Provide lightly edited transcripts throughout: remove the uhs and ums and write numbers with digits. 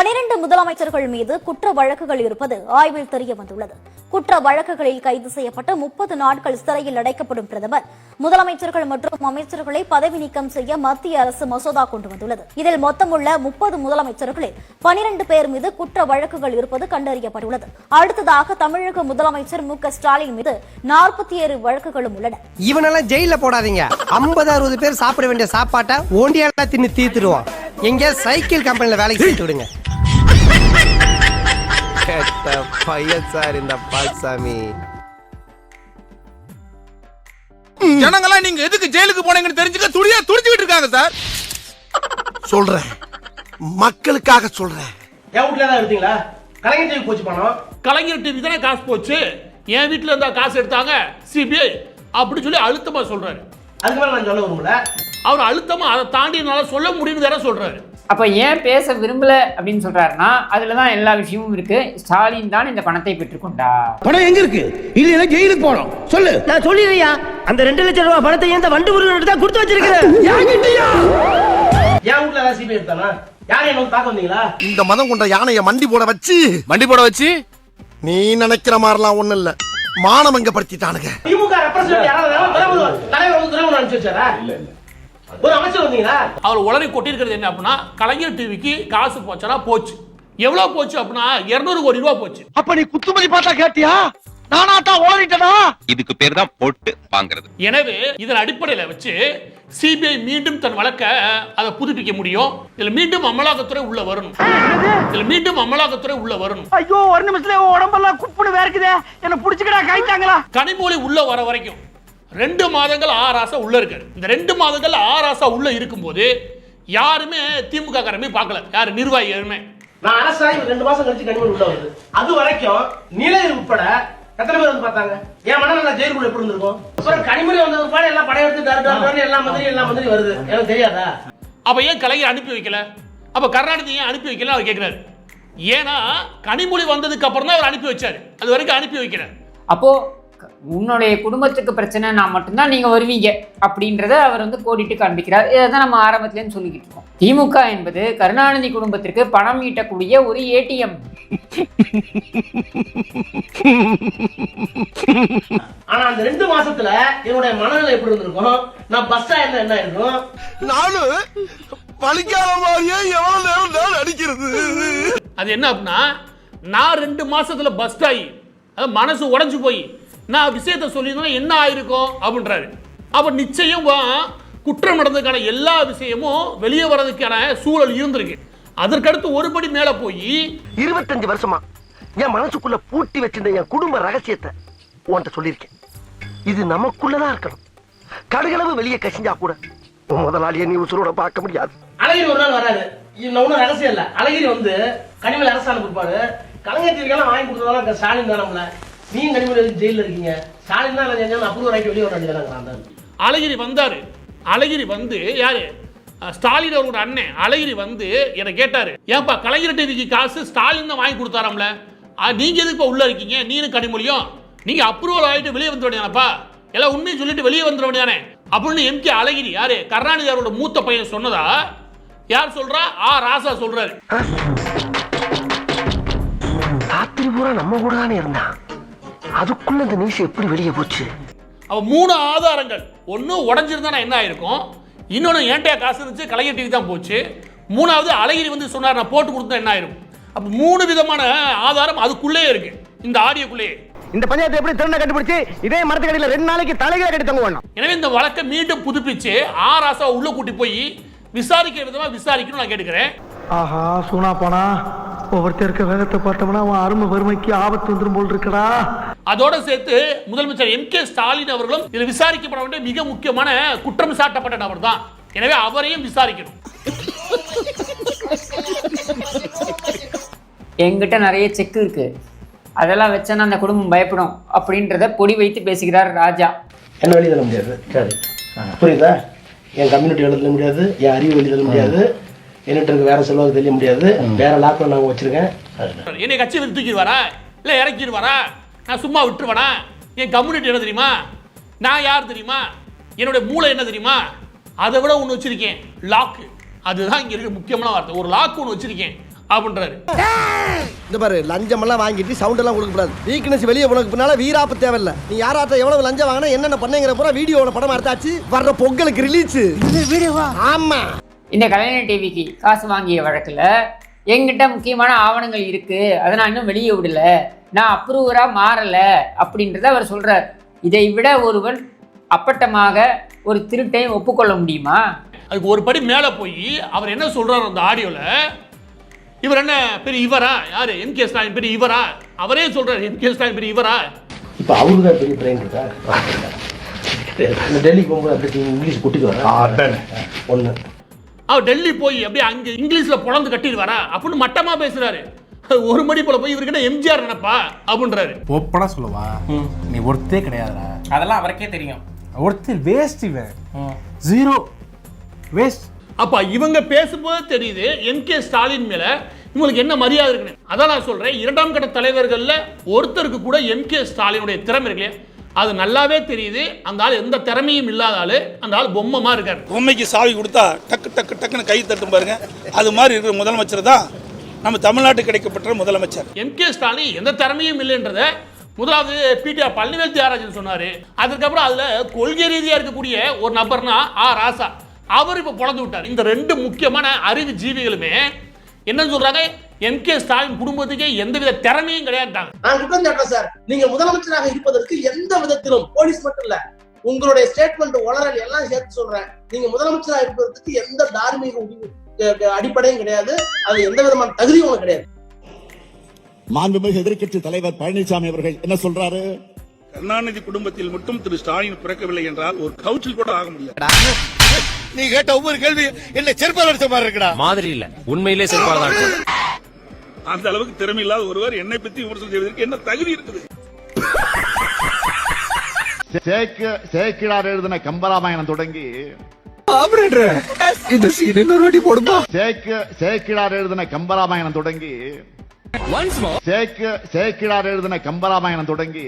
12 முதலமைச்சர்கள் மீது குற்ற வழக்குகள் இருப்பது ஆய்வில் தெரிய வந்துள்ளது. குற்ற வழக்குகளில் கைது செய்யப்பட்டு 30 நாட்கள் சிறையில் அடைக்கப்படும் பிரதமர், முதலமைச்சர்கள் மற்றும் அமைச்சர்களை பதவி நீக்கம் செய்ய மத்திய அரசு மசோதா கொண்டு வந்துள்ளது. இதில் மொத்தமுள்ள 30 முதலமைச்சர்களில் 12 பேர் மீது குற்ற வழக்குகள் இருப்பது கண்டறியப்பட்டுள்ளது. அடுத்ததாக தமிழக முதலமைச்சர் மு.க.ஸ்டாலின் மீது 47 வழக்குகளும் உள்ளன. இவனெல்லாம் ஜெயில போடாதீங்க. 50-60 பேர் சாப்பிட வேண்டிய சாப்பாட்டை ஒண்டியால தின்னு தீர்த்துடுவோம். எங்க சைக்கிள் கம்பெனில வேலைக்கு சேர்த்து விடுங்க. கேட்ட பையன் சார் இந்த பால்சாமி. ஜனங்களா நீங்க எதுக்கு ஜெயிலுக்கு போனீங்கன்னு தெரிஞ்சுக்க துடிச்சுக்கிட்டு இருக்காங்க சார். சொல்றேன், மக்களுக்காக சொல்றேன். என் வீட்டுல தான் எடுத்தீங்களா? கலைஞர் டிவி போச்சு பணம். கலைஞர் டிவி தானே காசு போச்சு. என் வீட்டுல இருந்தா காசு எடுத்தாங்க சிபிஐ அப்படி சொல்லி அழுத்தமா சொல்றாரு. அதுக்கு மேல நான் சொல்ல வரும்ல, அவர் அழுத்தமா அதை தாண்டி என்னால சொல்ல முடியும்னு வேற சொல்றாரு. அப்ப ஏன் பேச விரும்பல அப்படின்னு சொல்றாருன்னா அதுலதான் எல்லா விஷயமும் இருக்கு. ஸ்டாலின் தான் இந்த பணத்தை பெற்றுக்கொண்டார். பணம் எங்க இருக்கு? இல்ல ஜெயிலுக்கு போறோம். சொல்லு. நான் சொல்லிடுறியா, அந்த 2 லட்சம் ரூபாய் பணத்தை இந்த வண்டு முருகன் தான் கொடுத்து வச்சிருக்கிறேன். என் வீட்டுல ஏதாவது சிபிஐ எடுத்தானா? யாரையும் எனக்கு பார்க்க வந்தீங்களா? இந்த மதம் கொண்ட யானைய மண்டி போட வச்சு நீ நினைக்கிற மாதிரிலாம் ஒண்ணு இல்ல. மானமங்க படுத்திட்டானுங்க. திமுக ரெப்ரசன்ட் யாராவது தலைவர் வந்து துறைமுகம் அனுப்பிச்சு வச்சாரா? ஒரு அமைச்சர் வந்தீங்களா? அவர் உளறி கொட்டிருக்கிறது என்ன அப்படின்னா, கலைஞர் டிவிக்கு காசு போச்சா போச்சு. எவ்வளவு போச்சு அப்படின்னா 200 கோடி ரூபாய் போச்சு. அப்ப நீ குத்துமதி பார்த்தா கேட்டியா? நானா தான் ஓடிட்டனா? இதுக்கு பேர் தான் போட்டு வாங்குறது. எனவே இதன் அடிப்படையில் வச்சு சிபிஐ மீண்டும் தன் வழக்க அதை புதுப்பிக்க முடியும். இதுல மீண்டும் அமலாக்கத்துறை உள்ள வரணும். ஐயோ, ஒரு நிமிஷத்துல உடம்பெல்லாம் குப்புன்னு வேர்க்குதே. என்ன புடிச்சுக்கடா கைட்டாங்களா? கனிமொழி உள்ள வர வரைக்கும் 2 மாதங்கள் ஆராசா உள்ள இருக்காரு. இந்த 2 மாதங்கள் ஆராசா உள்ள இருக்கும்போது யாருமே திமுக காரமே பார்க்கல. யாரு நிர்வாகி யாருமே. நான் அரசாணை 2 மாசம் கழிச்சு கனிமொழி உள்ள வருது. அது வரைக்கும் நீலகிரி உட்பட எத்தனை பேர் வந்து பார்த்தாங்க? என் மனநல ஜெயிலுக்குள்ள எப்படி இருந்திருக்கும்? அப்புறம் கனிமொழி வந்த பாடு எல்லாம் படையெடுத்து எல்லா மந்திரி வருது. எனக்கு தெரியாதா? அப்ப ஏன் கலைஞர் அனுப்பி வைக்கல? அப்ப கருணாநிதி ஏன் அனுப்பி வைக்கல அவர் கேட்கிறாரு. ஏன்னா கனிமொழி வந்ததுக்கு அப்புறம் தான் அவர் அனுப்பி வச்சாரு. அது வரைக்கும் அனுப்பி வைக்கிறார். அப்போ உன்னுடைய குடும்பத்துக்கு பிரச்சனை நான் மட்டும்தான் நீங்க வருவீங்க அப்படின்றத அவர் கோடிட்டு காண்பிக்கிறார். இதைதான் நம்ம ஆரம்பத்திலேருந்து சொல்லிக்கிட்டு இருக்கோம். திமுக என்பது கருணாநிதி குடும்பத்திற்கு பணம் ஈட்டக்கூடிய ஒரு ஏடிஎம். ஆனா அந்த 2 மாசத்துல என்னுடைய மனநிலை எப்படி இருந்திருக்கும்? நான் பஸ் ஆயிருந்தா என்ன இருக்கும்? நானும் பழிக்காத மாதிரியே எவ்வளவு நேரம் தான் அடிக்கிறது. அது என்ன அப்படின்னா, நான் 2 மாசத்துல பஸ்ட் ஆகி மனசு உடைஞ்சு போய் நான் விஷயத்த சொல்லியிருந்தேன் என்ன ஆயிருக்கும் அப்படின்றாரு. அப்ப நிச்சயம் குற்றம் நடந்ததுக்கான எல்லா விஷயமும் வெளியே வர்றதுக்கான சூழல் இருந்திருக்கு. அதற்கடுத்து ஒருபடி மேல போய் 25 வருஷமா என் மனசுக்குள்ள பூட்டி வச்சிருந்த என் குடும்ப ரகசியத்தை உன்கிட்ட சொல்லியிருக்கேன். இது நமக்குள்ளதான் இருக்கணும். கடுகளவு வெளியே கசிஞ்சா கூட முதலாளியை நீ உசுரோட பார்க்க முடியாது. அழகிரி ஒரு நாள் வராது. ஒன்னும் ரகசியம் இல்ல. அழகிரி வந்து கனிமொழி அரசாணை கொடுப்பாரு. கலைஞர் டிவிக்கெல்லாம் வாங்கி கொடுத்ததெல்லாம் ஸ்டாலின் தானே. நீ கனிமொழி ஜெயில இருக்கீங்க. ஸ்டாலின் தான் செஞ்சாலும் அப்ரூவ் ஆகிட்டு வெளியே வர வேண்டியதாங்க. அழகிரி வந்தாரு. அழகிரி வந்து யாரு? ஸ்டாலின் அவரோட அண்ணன். அழகிரி வந்து என்ன கேட்டாரு, ஏன்பா கலைஞர் டிவிக்கு காசு ஸ்டாலின் தான் வாங்கி கொடுத்தாராம்ல, நீங்க எதுக்கு உள்ள இருக்கீங்க? நீனும் கனிமொழியும் நீங்க அப்ரூவல் ஆகிட்டு வெளியே வந்துட வேண்டியானப்பா, எல்லாம் உண்மையை சொல்லிட்டு வெளியே வந்துட வேண்டியானே அப்படின்னு எம்கே அழகிரி யாரு கருணாநிதி அவரோட மூத்த பையன் சொன்னதா யார் சொல்றா? ராசா சொல்றாரு. ராத்திரி பூரா நம்ம கூட தானே இருந்தான். அதுக்குள்ள இந்த நியூஸ் எப்படி வெளியே போச்சு? அவ 3 ஆதாரங்கள். ஒன்னு உடஞ்சிருந்தா என்ன ஆயிருக்கும், இன்னொன்னு ஏன்டா காசு இருந்துச்சு கலைஞர் டிவி தான் போச்சு, 3வது அழகிரி வந்து சொன்னார் நான் போட்டு கொடுத்தா என்ன ஆயிரும். அப்ப 3 விதமான ஆதாரம் அதுக்குள்ளே இருக்கு, இந்த ஆடியோக்குள்ளே. இந்த பஞ்சாயத்து எப்படி திருண்ண கண்டுபிடிச்சு இதே மரத்துக்கடியில 2 நாளைக்கு தலைகளை கட்டி தங்க வேணும். எனவே இந்த வழக்கை மீண்டும் புதுப்பிச்சு ராசா உள்ள கூட்டி போய் விசாரிக்கிற விதமா விசாரிக்கணும் நான் கேட்டுக்கிறேன். ஆஹா, சூனா போனா ஒவ்வொருத்தருக்கு வேகத்தை பார்த்தோம்னா அவன் அருமை வறுமைக்கு ஆபத்து வந்துரும் போல் இருக்கடா. அதோட சேர்த்து முதலமைச்சர் எம்கே ஸ்டாலின் அவர்களும் இதில் விசாரிக்கப்பட வேண்டிய மிக முக்கியமான குற்றம் சாட்டப்பட்ட நபர் தான். எனவே அவரையும் விசாரிக்கணும். எங்கிட்ட நிறைய செக் இருக்கு, அதெல்லாம் வச்சா அந்த குடும்பம் பயப்படும் அப்படின்றத பொடி வைத்து பேசுகிறார் ராஜா. என்ன வெளியே தள்ள முடியாது. சரி, புரியுதா? என் கம்யூனிட்டி எழுத முடியாது, என் அறிவு வெளியே தள்ள முடியாது, என்கிட்ட வேற செல்வாக்கு தெரிய முடியாது, வேற லாக்டவுன் நாங்கள் வச்சிருக்கேன். என்னை கட்சி விட்டு தூக்கிடுவாரா இல்லை இறக்கிடுவாரா? நான் சும்மா விட்டுருவானா? என் கம்யூனிட்டி என்ன தெரியுமா? நான் யார் தெரியுமா? என்னுடைய மூளை என்ன தெரியுமா? அதை விட ஒன்று வச்சிருக்கேன், லாக்கு. அதுதான் இங்கே இருக்கிற முக்கியமான வார்த்தை. ஒரு லாக் ஒன்று வச்சிருக்கேன், அப்படின்றாரு. இந்த பாரு, லஞ்சம் எல்லாம் வாங்கிட்டு சவுண்ட் எல்லாம் கொடுக்க கூடாது. வீக்னஸ் வெளியே உனக்கு பின்னால வீராப்பு தேவையில்ல. நீ யாராட்ட எவ்வளவு லஞ்சம் வாங்கினா என்னென்ன பண்ணேங்கிற பூரா வீடியோல படம் எடுத்தாச்சு. வர்ற பொங்கலுக்கு ரிலீஸ் வீடியோவா? ஆமா. இந்த கலைஞர் டிவிக்கு காசு வாங்கிய வழக்குல என்கிட்ட முக்கியமான ஆவணங்கள் இருக்கு, அதை நான் இன்னும் வெளியே விடல, நான் அப்ரூவரா மாறல அப்படின்றத அவர் சொல்றார். இதை விட ஒருவன் அப்பட்டமாக ஒரு திருட்டை ஒப்புக்கொள்ள முடியுமா? அதுக்கு ஒரு படி மேல போய் அவர் என்ன சொல்றாரு அந்த ஆடியோல, இவர் என்ன பெரிய இவரா, யாரு எம்.கே. ஸ்டாலின் பெரிய இவரா, அவரே சொல்றாரு எம்.கே. ஸ்டாலின் பெரிய இவரா. இப்ப அவருக்கு தான் பெரிய பிரெயின் இருக்கா? டெல்லிக்கு போகும்போது அப்படி இங்கிலீஷ் குட்டிக்கு வர ஒண்ணு. அவர் டெல்லி போய் அப்படியே அங்க இங்கிலீஷ்ல பொழந்து கட்டிட்டு வரா அப்படின்னு மட்டமா பேசுறாரு. ஒரு மணி போல போய் இவருக்கு எம்ஜிஆர் நினைப்பா அப்படின்றாரு. ஓப்பனா சொல்லுவா, நீ ஒருத்தே கிடையாதுடா. அதெல்லாம் அவருக்கே தெரியும். ஒருத்தர் வேஸ்ட், இவன் ஜீரோ வேஸ்ட். அப்ப இவங்க பேசும்போது தெரியுது எம்.கே. ஸ்டாலின் மேல இவங்களுக்கு என்ன மரியாதை இருக்குன்னு. அதான் நான் சொல்றேன், இரண்டாம் கட்ட தலைவர்கள்ல ஒருத்தருக்கு கூட எம்.கே. ஸ்டாலினுடைய திறமை இருக்கு, அது நல்லாவே தெரியுது. அந்த ஆள் எந்த திறமையும் இல்லாத ஆளு, அந்த ஆள் பொம்மைமா இருக்காரு. பொம்மைக்கு சாவி கொடுத்தா டக்கு டக்கு டக்குன்னு கை தட்டும் பாருங்க, அது மாதிரி இருக்கிற முதலமைச்சர் தான் நம்ம தமிழ்நாட்டுக்கு கிடைக்கப்பட்ட முதலமைச்சர். எம்.கே. ஸ்டாலின் எந்த திறமையும் இல்லைன்றத முதலாவது பிடிஆர் பழனிவேல் தியாகராஜன் சொன்னாரு. அதுக்கப்புறம் அதுல கொள்கை ரீதியா இருக்கக்கூடிய ஒரு நபர்னா ராசா, அவர் இப்ப பொழந்து விட்டார். இந்த ரெண்டு முக்கியமான அறிவு ஜீவிகளுமே என்ன சொல்றாங்க, எம்.கே. ஸ்டாலின் குடும்பத்துக்கே எந்தவித திறமையும் கிடையாதுட்டாங்க. நான் குற்றம் சாட்டுறேன் சார், நீங்க முதலமைச்சராக இருப்பதற்கு எந்த விதத்திலும், போலீஸ் மட்டும் இல்ல, உங்களுடைய ஸ்டேட்மெண்ட் உளறல் எல்லாம் சேர்த்து சொல்றேன், நீங்க முதலமைச்சராக இருப்பதற்கு எந்த தார்மீக அடிப்படையும் கிடையாது, அது எந்த விதமான தகுதியும் உங்களுக்கு கிடையாது. மாண்புமிகு எதிர்க்கட்சி தலைவர் பழனிசாமி அவர்கள் என்ன சொல்றாரு? கருணாநிதி குடும்பத்தில் மட்டும் திரு ஸ்டாலின் பிறக்கவில்லை என்றால் ஒரு கவுன்சில் கூட ஆக முடியாது. நீ கேட்ட ஒவ்வொரு கேள்வி என்ன செருப்பால் அடிச்ச மாதிரி இருக்குடா. மாதிரி இல்ல, உண்மையிலே செல்பால் தான். அந்த அளவுக்கு திறமை இல்லாத ஒருவர் என்னை பற்றி விமர்சனம் செய்வதற்கு என்ன தகுதி இருக்குது? சேக்கிழார் எழுதின கம்பராமாயணம் தொடங்கி சேக்கிழார் எழுதின கம்பராமாயணம் தொடங்கி சேக்கிழார் எழுதின கம்பராமாயணம் தொடங்கி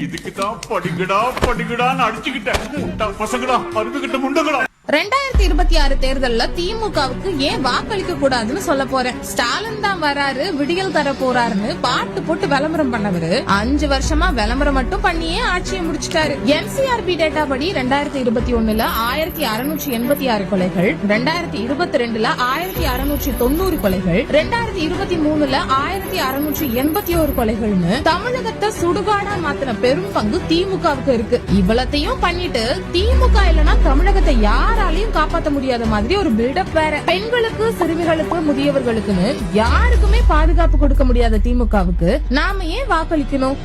இதுக்கு தான் படிக்கடான்னு அடிச்சுக்கிட்டேன் பசங்களா, அருந்துகிட்ட முண்டங்களா. 2026 தேர்தல்ல திமுகவுக்கு ஏன் வாக்களிக்க கூடாதுன்னு சொல்ல போறேன். ஸ்டாலின் தான் வராரு, விடியல் தர போறாருன்னு பாட்டு போட்டு விளம்பரம் பண்ணவரு 5 வருஷமா விளம்பரம் மட்டும் பண்ணியே ஆட்சியை முடிச்சிட்டாரு. NCRB டேட்டா படி 2021ல 1686 கொலைகள், 2022ல 1690 கொலைகள், 2023ல 1681 கொலைகள்னு தமிழகத்தை சுடுகாடா மாத்தின பெரும் பங்கு திமுகவுக்கு இருக்கு. இவ்வளத்தையும் பண்ணிட்டு திமுக இல்லனா தமிழகத்தை யாராலையும் காப்பாற்ற முடியாத மாதிரி ஒரு பில்டப் வேற. பெண்களுக்கு, சிறுமிகளுக்கு, முதியவர்களுக்குன்னு யாருக்குமே பாதுகாப்பு கொடுக்க முடியாத திமுகவுக்கு நாம ஏன் வாக்களிக்கணும்?